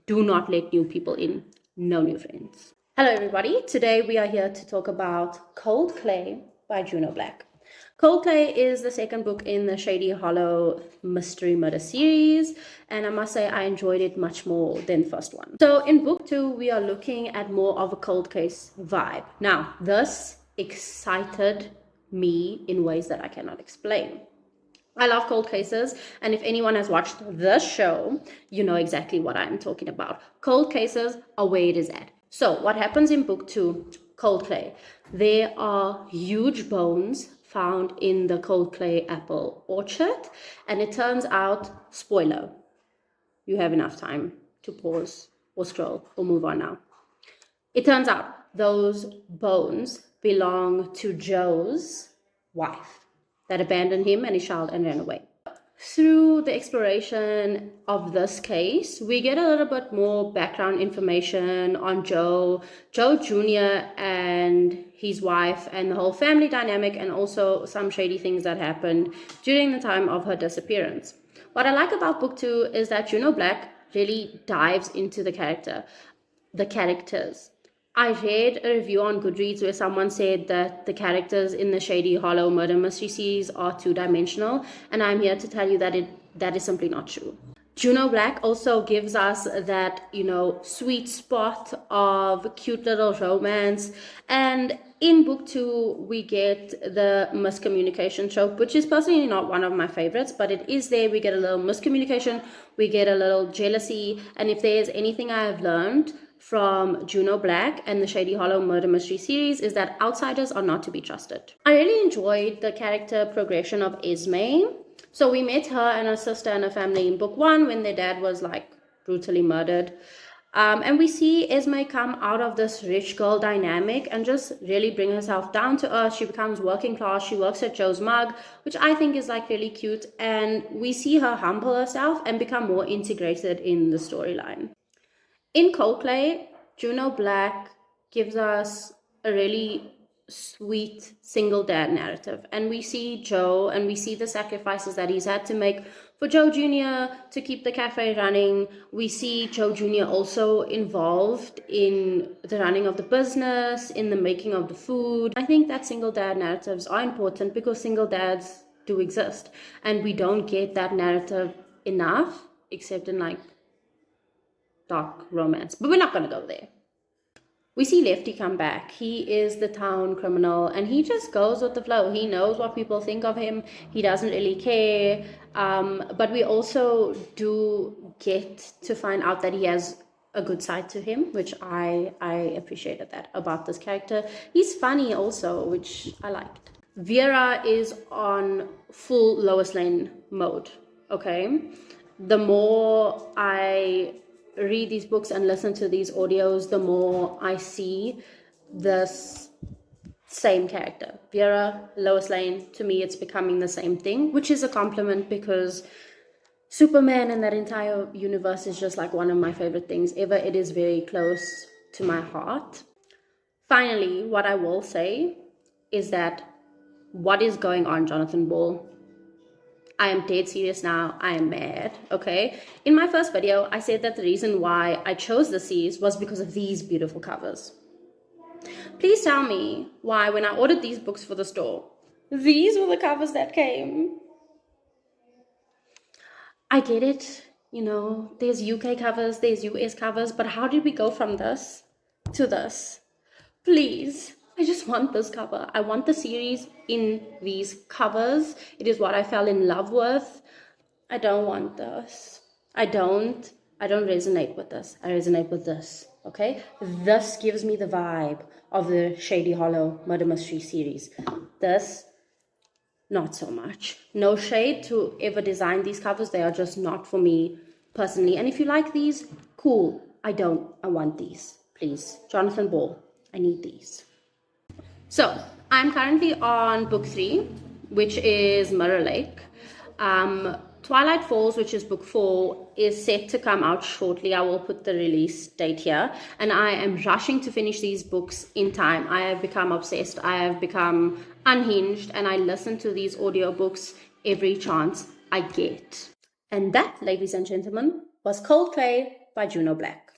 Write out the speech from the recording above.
Do not let new people in. No new friends. Hello everybody. Today we are here to talk about Cold Clay by Juneau Black. Cold Clay is the second book in the Shady Hollow mystery murder series, and I must say I enjoyed it much more than the first one. So in book 2 we are looking at more of a cold case vibe. Now this excited me in ways that I cannot explain. I love cold cases, and if anyone has watched the show, you know exactly what I'm talking about. Cold cases are where it is at. So what happens in book 2, Cold Clay? There are huge bones found in the Cold Clay apple orchard, and it turns out, spoiler, you have enough time to pause or scroll or move on now. It turns out those bones belong to Joe's wife that abandoned him and his child and ran away. Through the exploration of this case, we get a little bit more background information on Joe Jr. and his wife and the whole family dynamic, and also some shady things that happened during the time of her disappearance. What I like about book 2 is that Juneau Black really dives into the characters. I read a review on Goodreads where someone said that the characters in the Shady Hollow murder mystery series are two-dimensional, and I'm here to tell you that is simply not true. Juneau Black also gives us that, sweet spot of cute little romance. And in book 2, we get the miscommunication trope, which is personally not one of my favorites, but it is there. We get a little miscommunication, we get a little jealousy. And if there's anything I have learned from Juneau Black and the Shady Hollow murder mystery series, is that outsiders are not to be trusted. I really enjoyed the character progression of Esme. So we met her and her sister and her family in book 1 when their dad was brutally murdered. And we see Esme come out of this rich girl dynamic and just really bring herself down to earth. She becomes working class. She works at Joe's Mug, which I think is really cute. And we see her humble herself and become more integrated in the storyline. In Cold Clay, Juneau Black gives us a really sweet single dad narrative, and we see Joe and we see the sacrifices that he's had to make for Joe Jr. to keep the cafe running. We see Joe Jr. also involved in the running of the business, in the making of the food. I think that single dad narratives are important because single dads do exist, and we don't get that narrative enough except in dark romance, but we're not going to go there. We see Lefty come back. He is the town criminal, and he just goes with the flow. He knows what people think of him. He doesn't really care. But we also do get to find out that he has a good side to him, which I appreciated that about this character. He's funny also, which I liked. Vera is on full Lois Lane mode, okay? The more I read these books and listen to these audios, the more I see this same character. Vera, Lois Lane, to me it's becoming the same thing, which is a compliment because Superman and that entire universe is just one of my favorite things ever. It is very close to my heart. Finally, what I will say is that what is going on, Jonathan Ball? I am dead serious now. I am mad, okay? In my first video, I said that the reason why I chose the series was because of these beautiful covers. Please tell me why, when I ordered these books for the store, these were the covers that came. I get it, there's UK covers, there's US covers, but how did we go from this to this? Please. I just want this cover. I want the series in these covers. It is what I fell in love with. I don't want this. I don't resonate with this. I resonate with this, okay? This gives me the vibe of the Shady Hollow murder mystery series. This, not so much. No shade to ever design these covers. They are just not for me personally. And if you like these, cool. I want these. Please. Jonathan Ball, I need these. So, I'm currently on book 3, which is Mirror Lake. Twilight Falls, which is book 4, is set to come out shortly. I will put the release date here. And I am rushing to finish these books in time. I have become obsessed. I have become unhinged. And I listen to these audiobooks every chance I get. And that, ladies and gentlemen, was Cold Clay by Juneau Black.